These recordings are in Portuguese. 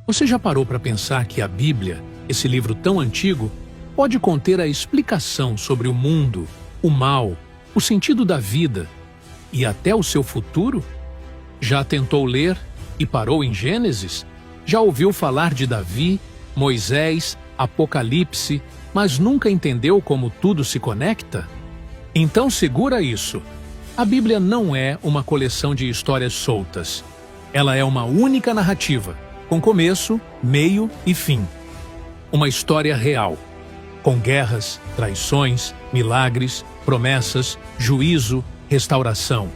Você já parou para pensar que a Bíblia, esse livro tão antigo, pode conter a explicação sobre o mundo, o mal, o sentido da vida e até o seu futuro? Já tentou ler e parou em Gênesis? Já ouviu falar de Davi, Moisés, Apocalipse, mas nunca entendeu como tudo se conecta? Então segura isso. A Bíblia não é uma coleção de histórias soltas. Ela é uma única narrativa, com começo, meio e fim. Uma história real, com guerras, traições, milagres, promessas, juízo, restauração.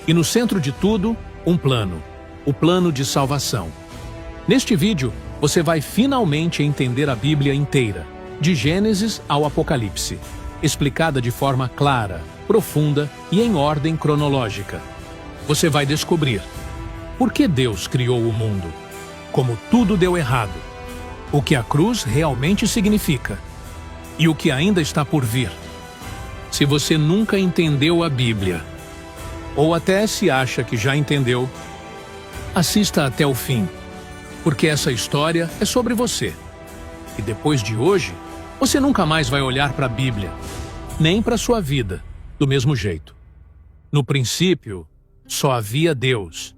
E no centro de tudo, um plano, o plano de salvação. Neste vídeo, você vai finalmente entender a Bíblia inteira, de Gênesis ao Apocalipse, explicada de forma clara, profunda e em ordem cronológica. Você vai descobrir por que Deus criou o mundo, como tudo deu errado, o que a cruz realmente significa e o que ainda está por vir. Se você nunca entendeu a Bíblia, ou até se acha que já entendeu, assista até o fim, porque essa história é sobre você. E depois de hoje, você nunca mais vai olhar para a Bíblia, nem para a sua vida, do mesmo jeito. No princípio, só havia Deus.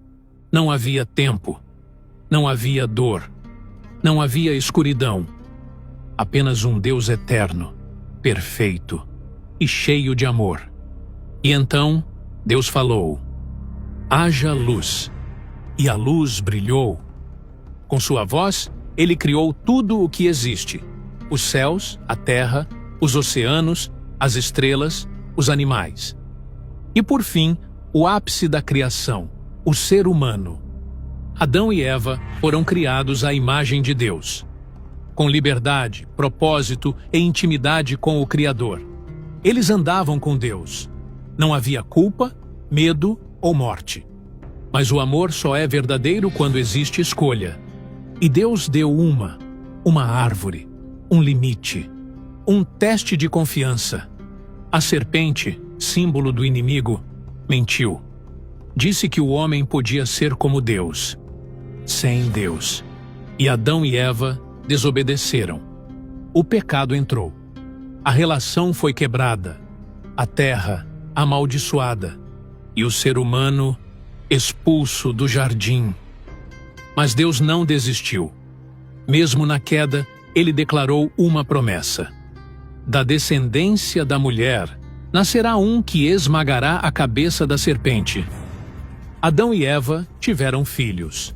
Não havia tempo. Não havia dor. Não havia escuridão. Apenas um Deus eterno, perfeito e cheio de amor. E então, Deus falou: haja luz. E a luz brilhou. Com sua voz, ele criou tudo o que existe: os céus, a terra, os oceanos, as estrelas, os animais. E por fim, o ápice da criação, o ser humano. Adão e Eva foram criados à imagem de Deus, com liberdade, propósito e intimidade com o Criador. Eles andavam com Deus. Não havia culpa, medo ou morte. Mas o amor só é verdadeiro quando existe escolha. E Deus deu uma árvore, um limite, um teste de confiança. A serpente, símbolo do inimigo, mentiu. Disse que o homem podia ser como Deus, sem Deus. E Adão e Eva desobedeceram. O pecado entrou. A relação foi quebrada. A terra amaldiçoada. E o ser humano expulso do jardim. Mas Deus não desistiu. Mesmo na queda, ele declarou uma promessa: da descendência da mulher nascerá um que esmagará a cabeça da serpente. Adão e Eva tiveram filhos,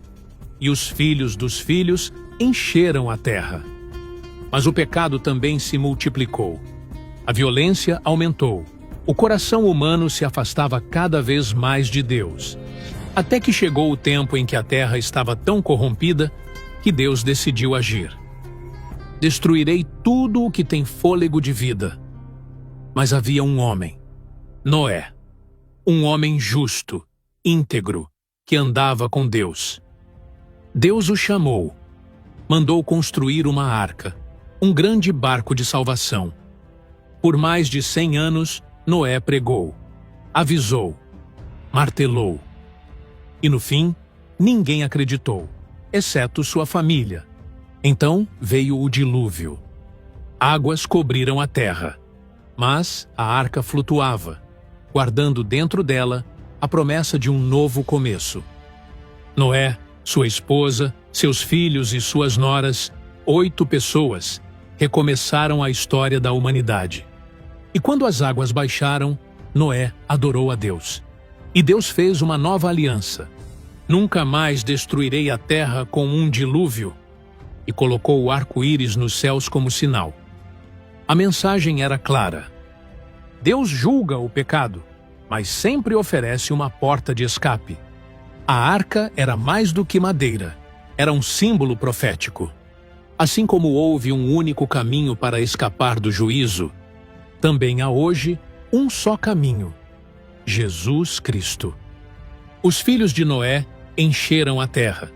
e os filhos dos filhos encheram a terra. Mas o pecado também se multiplicou. A violência aumentou. O coração humano se afastava cada vez mais de Deus, até que chegou o tempo em que a terra estava tão corrompida que Deus decidiu agir. Destruirei tudo o que tem fôlego de vida. Mas havia um homem, Noé, um homem justo, íntegro, que andava com Deus. Deus o chamou, mandou construir uma arca, um grande barco de salvação. Por mais de 100 anos, Noé pregou, avisou, martelou. E no fim, ninguém acreditou, exceto sua família. Então veio o dilúvio. Águas cobriram a terra, mas a arca flutuava, guardando dentro dela a promessa de um novo começo. Noé, sua esposa, seus filhos e suas noras, 8 pessoas, recomeçaram a história da humanidade. E quando as águas baixaram, Noé adorou a Deus. E Deus fez uma nova aliança. Nunca mais destruirei a terra com um dilúvio. E colocou o arco-íris nos céus como sinal. A mensagem era clara. Deus julga o pecado, mas sempre oferece uma porta de escape. A arca era mais do que madeira, era um símbolo profético. Assim como houve um único caminho para escapar do juízo, também há hoje um só caminho: Jesus Cristo. Os filhos de Noé encheram a terra.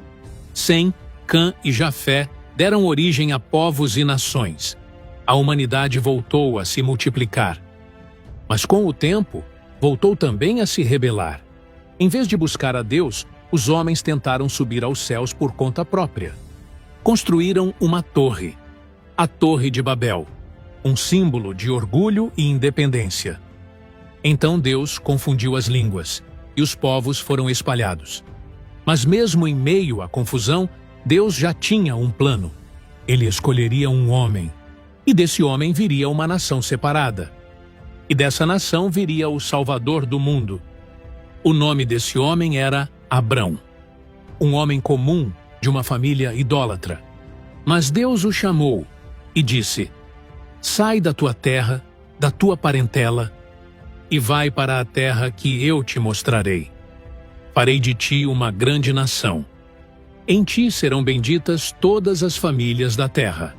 Sem, Cã e Jafé deram origem a povos e nações. A humanidade voltou a se multiplicar. Mas com o tempo, voltou também a se rebelar. Em vez de buscar a Deus, os homens tentaram subir aos céus por conta própria. construíram uma torre, a Torre de Babel, um símbolo de orgulho e independência. Então Deus confundiu as línguas, e os povos foram espalhados. Mas mesmo em meio à confusão, Deus já tinha um plano. Ele escolheria um homem, e desse homem viria uma nação separada. E dessa nação viria o Salvador do mundo. O nome desse homem era Abrão, um homem comum de uma família idólatra. Mas Deus o chamou e disse: sai da tua terra, da tua parentela, e vai para a terra que eu te mostrarei. Farei de ti uma grande nação. Em ti serão benditas todas as famílias da terra.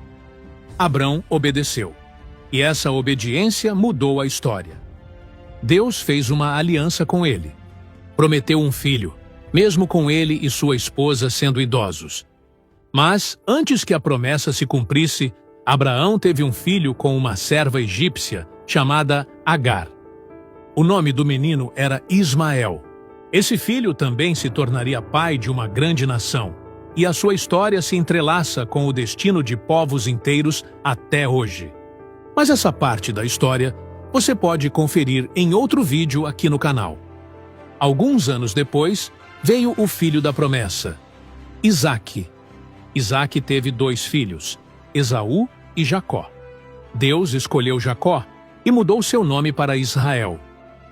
Abrão obedeceu, e essa obediência mudou a história. Deus fez uma aliança com ele. Prometeu um filho, mesmo com ele e sua esposa sendo idosos. Mas, antes que a promessa se cumprisse, Abraão teve um filho com uma serva egípcia chamada Agar. O nome do menino era Ismael. Esse filho também se tornaria pai de uma grande nação, e a sua história se entrelaça com o destino de povos inteiros até hoje. Mas essa parte da história você pode conferir em outro vídeo aqui no canal. Alguns anos depois, veio o filho da promessa, Isaque. Isaque teve 2 filhos, Esaú e Jacó. Deus escolheu Jacó e mudou seu nome para Israel.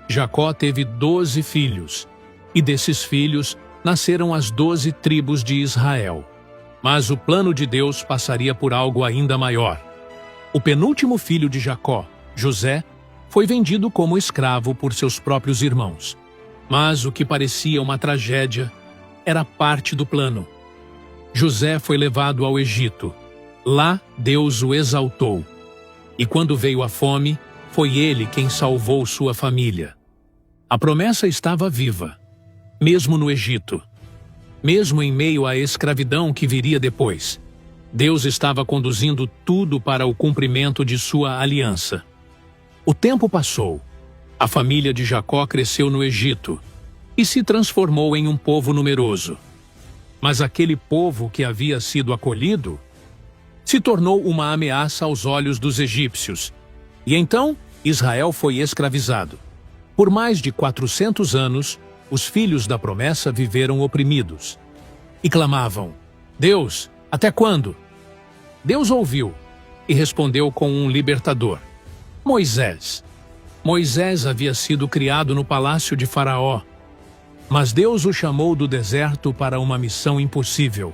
Jacó teve 12 filhos, e desses filhos nasceram as 12 tribos de Israel. Mas o plano de Deus passaria por algo ainda maior. O penúltimo filho de Jacó, José, foi vendido como escravo por seus próprios irmãos. Mas o que parecia uma tragédia era parte do plano. José foi levado ao Egito. Lá Deus o exaltou. E quando veio a fome, foi ele quem salvou sua família. A promessa estava viva, mesmo no Egito. Mesmo em meio à escravidão que viria depois, Deus estava conduzindo tudo para o cumprimento de sua aliança. O tempo passou. A família de Jacó cresceu no Egito e se transformou em um povo numeroso. Mas aquele povo que havia sido acolhido se tornou uma ameaça aos olhos dos egípcios. E então Israel foi escravizado. Por mais de 400 anos, os filhos da promessa viveram oprimidos. E clamavam: Deus, até quando? Deus ouviu e respondeu com um libertador, Moisés. Moisés havia sido criado no palácio de Faraó, mas Deus o chamou do deserto para uma missão impossível.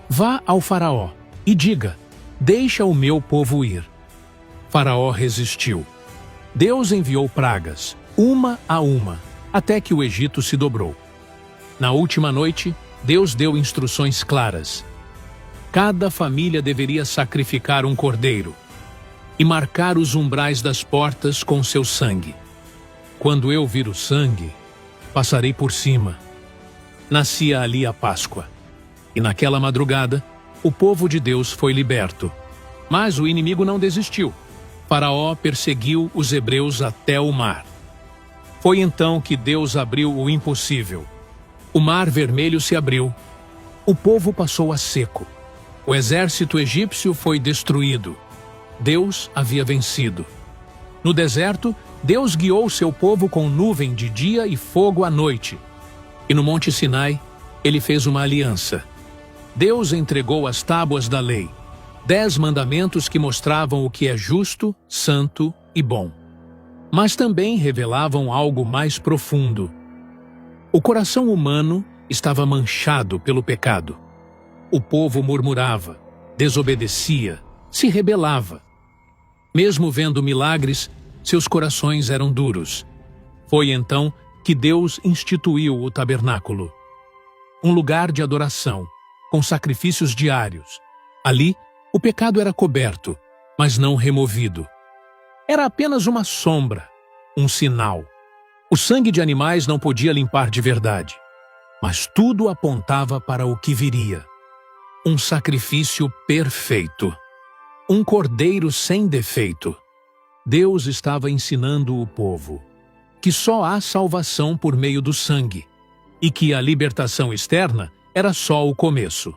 Vá ao Faraó e diga: deixa o meu povo ir. Faraó resistiu. Deus enviou pragas, uma a uma, até que o Egito se dobrou. Na última noite, Deus deu instruções claras. Cada família deveria sacrificar um cordeiro e marcar os umbrais das portas com seu sangue. Quando eu vir o sangue, passarei por cima. Nascia ali a Páscoa. E naquela madrugada, o povo de Deus foi liberto. Mas o inimigo não desistiu. Faraó perseguiu os hebreus até o mar. Foi então que Deus abriu o impossível. O mar vermelho se abriu. O povo passou a seco. O exército egípcio foi destruído. Deus havia vencido. No deserto, Deus guiou seu povo com nuvem de dia e fogo à noite. E no Monte Sinai, ele fez uma aliança. Deus entregou as tábuas da lei, 10 mandamentos que mostravam o que é justo, santo e bom. Mas também revelavam algo mais profundo. O coração humano estava manchado pelo pecado. O povo murmurava, desobedecia, se rebelava. Mesmo vendo milagres, seus corações eram duros. Foi então que Deus instituiu o tabernáculo, um lugar de adoração, com sacrifícios diários. Ali, o pecado era coberto, mas não removido. Era apenas uma sombra, um sinal. O sangue de animais não podia limpar de verdade, mas tudo apontava para o que viria. Um sacrifício perfeito. Um cordeiro sem defeito. Deus estava ensinando o povo que só há salvação por meio do sangue e que a libertação externa era só o começo.